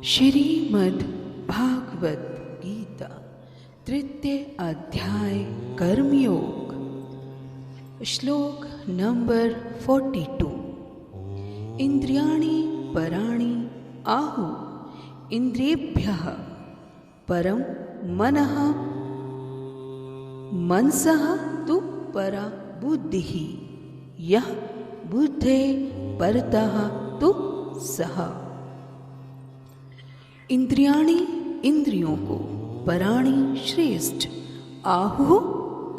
श्रीमद् भागवत गीता तृतीय अध्याय कर्मयोग श्लोक नंबर 42। इंद्रियाणि पराणि आहु इंद्रियेभ्यः परं मनः मनसः तु परा बुद्धिः यः बुद्धेः परतः तु सः। इंद्रियाणि इंद्रियों को, पराणि श्रेष्ठ, आहु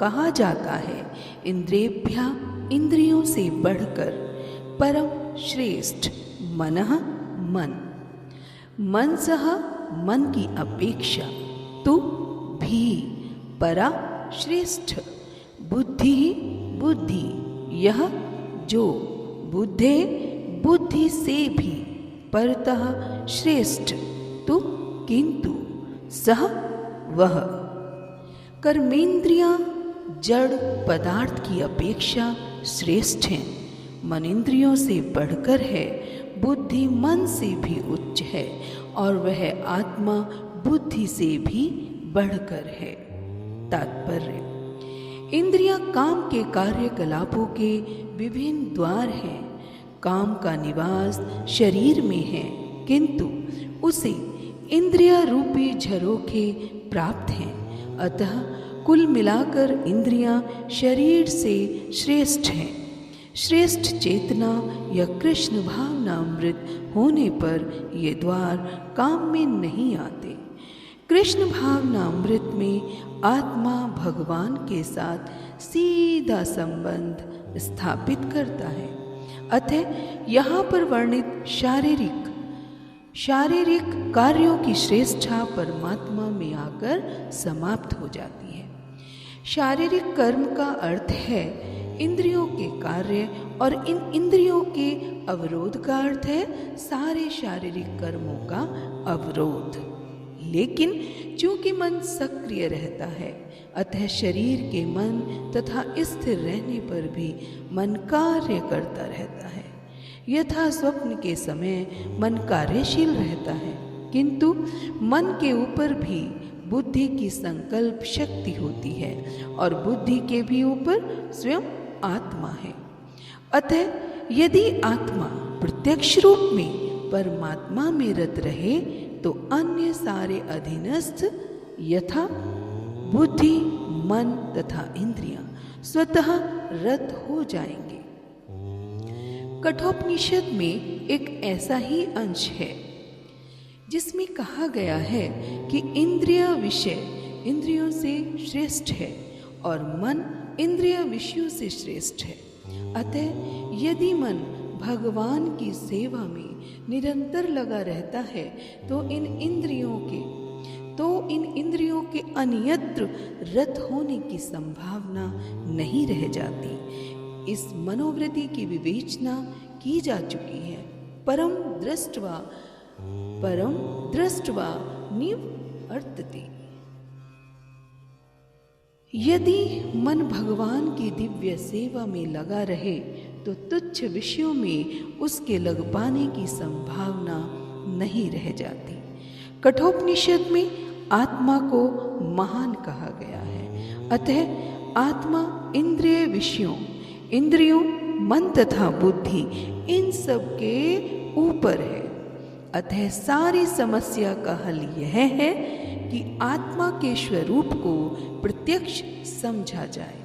कहा जाता है इंद्रियेभ्य इंद्रियों से बढ़कर, परम श्रेष्ठ मनः मन, मनसः मन की अपेक्षा, तु भी परा श्रेष्ठ, बुद्धि बुद्धि यह जो, बुद्धे बुद्धि से भी परतः श्रेष्ठ, तो किंतु सह वह। कर्मेंद्रियां जड़ पदार्थ की अपेक्षा श्रेष्ठ हैं, मन इंद्रियों से बढ़कर है, बुद्धि मन से भी उच्च है और वह आत्मा बुद्धि से भी बढ़कर है। तात्पर्य: इंद्रियां काम के कार्यकलापों के विभिन्न द्वार हैं। काम का निवास शरीर में है, किंतु उसे इंद्रिय रूपी झरोखे प्राप्त हैं। अतः कुल मिलाकर इंद्रियां शरीर से श्रेष्ठ हैं। श्रेष्ठ चेतना या कृष्ण भावनामृत होने पर ये द्वार काम में नहीं आते। कृष्ण भावनामृत में आत्मा भगवान के साथ सीधा संबंध स्थापित करता है। अतः यहाँ पर वर्णित शारीरिक कार्यों की श्रेष्ठता परमात्मा में आकर समाप्त हो जाती है। शारीरिक कर्म का अर्थ है इंद्रियों के कार्य और इन इंद्रियों के अवरोध का अर्थ है सारे शारीरिक कर्मों का अवरोध। लेकिन चूंकि मन सक्रिय रहता है, अतः शरीर के मन तथा स्थिर रहने पर भी मन कार्य करता रहता है। यथा स्वप्न के समय मन कार्यशील रहता है, किंतु मन के ऊपर भी बुद्धि की संकल्प शक्ति होती है और बुद्धि के भी ऊपर स्वयं आत्मा है। अतः यदि आत्मा प्रत्यक्ष रूप में परमात्मा में रत रहे तो अन्य सारे अधीनस्थ यथा बुद्धि, मन तथा इंद्रियां स्वतः रत हो जाएंगे। कठोपनिषद में एक ऐसा ही अंश है जिसमें कहा गया है कि इंद्रिय विषय इंद्रियों से श्रेष्ठ है और मन इंद्रिय विषयों से श्रेष्ठ है। अतः यदि मन भगवान की सेवा में निरंतर लगा रहता है तो इन इंद्रियों के अन्यत्र रत होने की संभावना नहीं रह जाती। इस मनोवृत्ति की विवेचना की जा चुकी है। परम दृष्ट्वा निवर्तते। यदि मन भगवान की दिव्य सेवा में लगा रहे तो तुच्छ विषयों में उसके लग पाने की संभावना नहीं रह जाती। कठोपनिषद में आत्मा को महान कहा गया है। अतः आत्मा इंद्रिय विषयों, इंद्रियों, मन तथा बुद्धि इन सब के ऊपर है। अतः सारी समस्या का हल यह है कि आत्मा के स्वरूप को प्रत्यक्ष समझा जाए।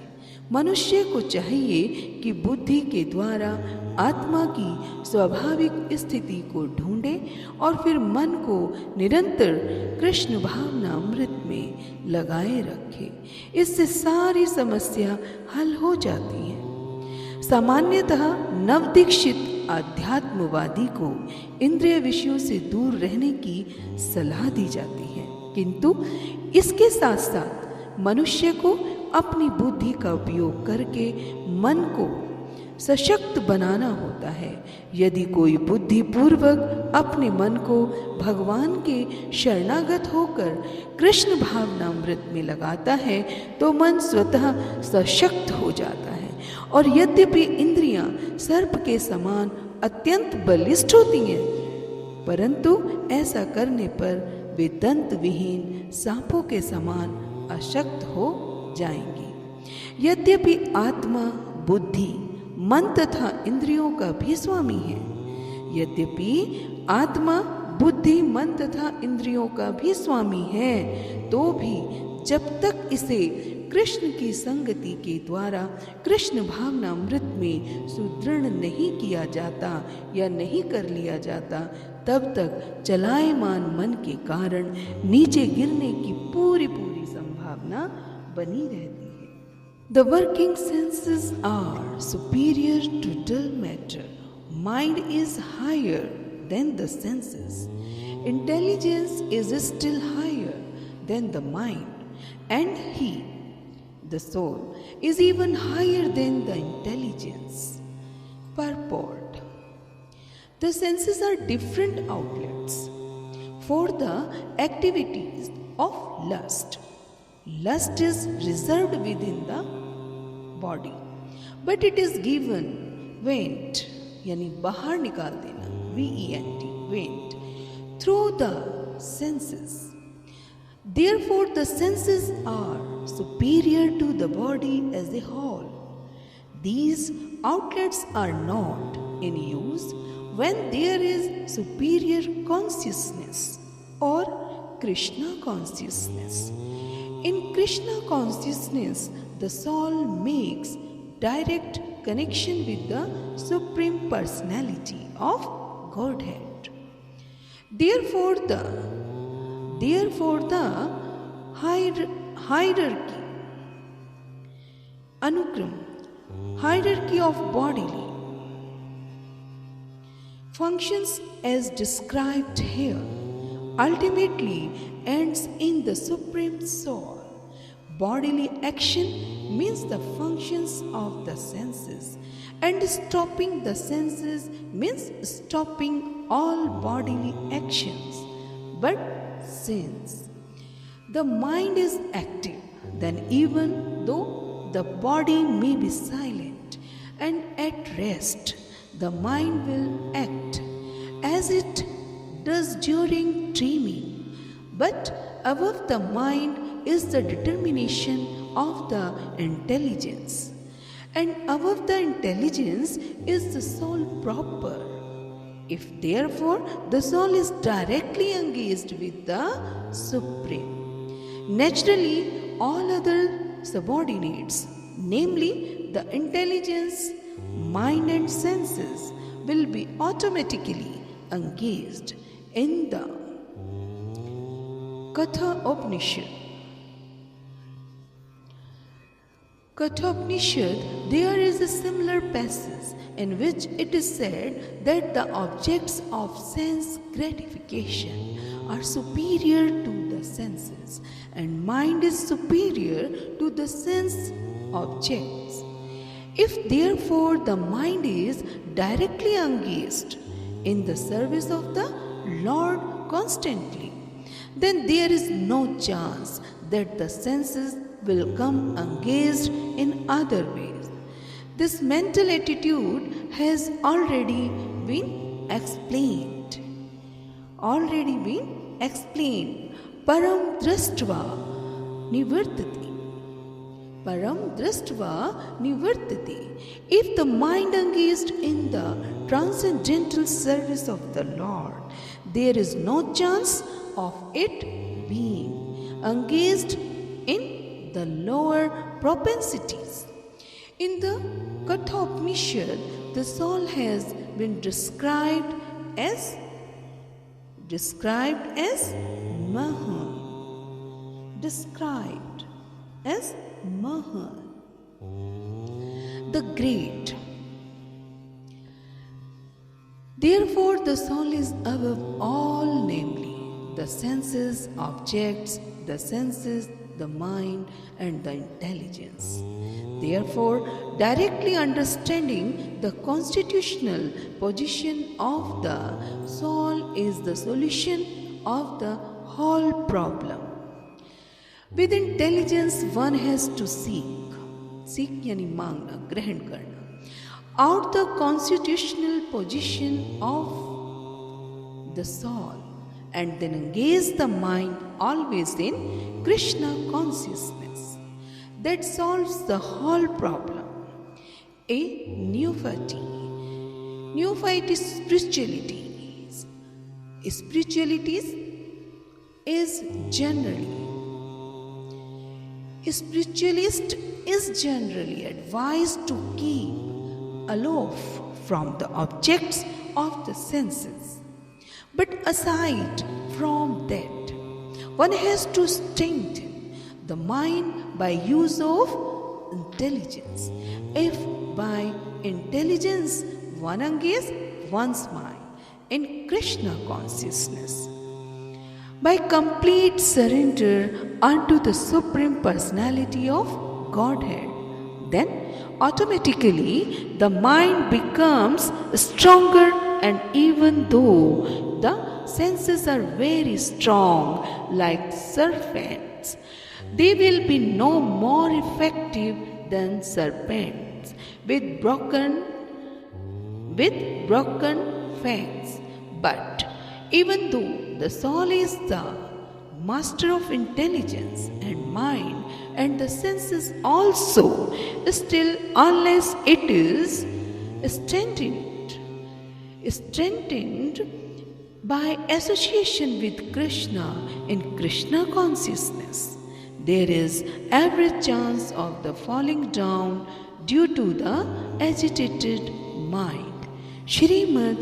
मनुष्य को चाहिए कि बुद्धि के द्वारा आत्मा की स्वाभाविक स्थिति को ढूंढे और फिर मन को निरंतर कृष्ण भावनामृत में लगाए रखे। इससे सारी समस्या हल हो जाती है। सामान्यतः नवदीक्षित आध्यात्मवादी को इंद्रिय विषयों से दूर रहने की सलाह दी जाती है, किंतु इसके साथ साथ मनुष्य को अपनी बुद्धि का उपयोग करके मन को सशक्त बनाना होता है। यदि कोई बुद्धिपूर्वक अपने मन को भगवान के शरणागत होकर कृष्ण भावनामृत में लगाता है तो मन स्वतः सशक्त हो जाता है। और यद्यपि इंद्रियां सर्प के समान अत्यंत बलिष्ठ होती हैं, परंतु ऐसा करने पर वे दंत विहीन सांपों के समान अशक्त हो जाएंगी। यद्यपि आत्मा, बुद्धि, मन तथा इंद्रियों का भी स्वामी है, यद्यपि आत्मा, बुद्धि, मन तथा इंद्रियों का भी स्वामी है, तो भी जब तक इसे कृष्ण की संगति के द्वारा कृष्ण भावनामृत में सुदृढ़ नहीं किया जाता या नहीं कर लिया जाता, तब तक चलायमान मन के कारण नीचे गिरने की पूरी संभावना बनी रहती है। The working senses are superior to dull matter. Mind is higher than the senses. Intelligence is still higher than the mind, and he, the soul, is even higher than the intelligence. Purport: the senses are different outlets for the activities of lust. Lust is reserved within the body, but it is given vent, यानी बाहर निकाल देना, VENT, vent, through the senses. Therefore, the senses are superior to the body as a whole. These outlets are not in use when there is superior consciousness or Krishna consciousness. In Krishna consciousness, the soul makes direct connection with the Supreme Personality of Godhead. Therefore, the hierarchy, Anukram, hierarchy of bodily functions as described here ultimately ends in the Supreme Soul. Bodily action means the functions of the senses, and stopping the senses means stopping all bodily actions. But since the mind is active, then even though the body may be silent and at rest, the mind will act as it does during dreaming. But above the mind is the determination of the intelligence, and above the intelligence is the soul proper. If therefore the soul is directly engaged with the Supreme, naturally all other subordinates, namely the intelligence, mind and senses, will be automatically engaged in the Katha Upanishad. Kathopanishad, there is a similar passage in which it is said that the objects of sense gratification are superior to the senses, and mind is superior to the sense objects. If therefore the mind is directly engaged in the service of the Lord constantly, then there is no chance that the senses will come engaged in other ways. This mental attitude has already been explained. Param drashtva nivartati. Param drashtva nivartati. If the mind engaged in the transcendental service of the Lord, there is no chance of it being engaged in the lower propensities. In the Kathopanishad, the soul has been described as Mahan. Described as Mahan, the great. Therefore, the soul is above all, namely the senses, objects, the senses, the mind and the intelligence. Therefore, directly understanding the constitutional position of the soul is the solution of the whole problem. With intelligence one has to seek यानी मांगना, ग्रहण करना, out the constitutional position of the soul, and then engage the mind always in Krishna consciousness. That solves the whole problem. A neophyte. Neophyte is spirituality. Spirituality is generally. A spiritualist is generally advised to keep aloof from the objects of the senses. But aside from that, one has to strengthen the mind by use of intelligence. If by intelligence one engages one's mind in Krishna consciousness, by complete surrender unto the Supreme Personality of Godhead, then automatically the mind becomes stronger, and even though the senses are very strong like serpents, they will be no more effective than serpents with broken fangs. But even though the soul is the master of intelligence and mind and the senses also, still unless it is strengthened by association with Krishna in Krishna consciousness, there is every chance of the falling down due to the agitated mind. Shrimad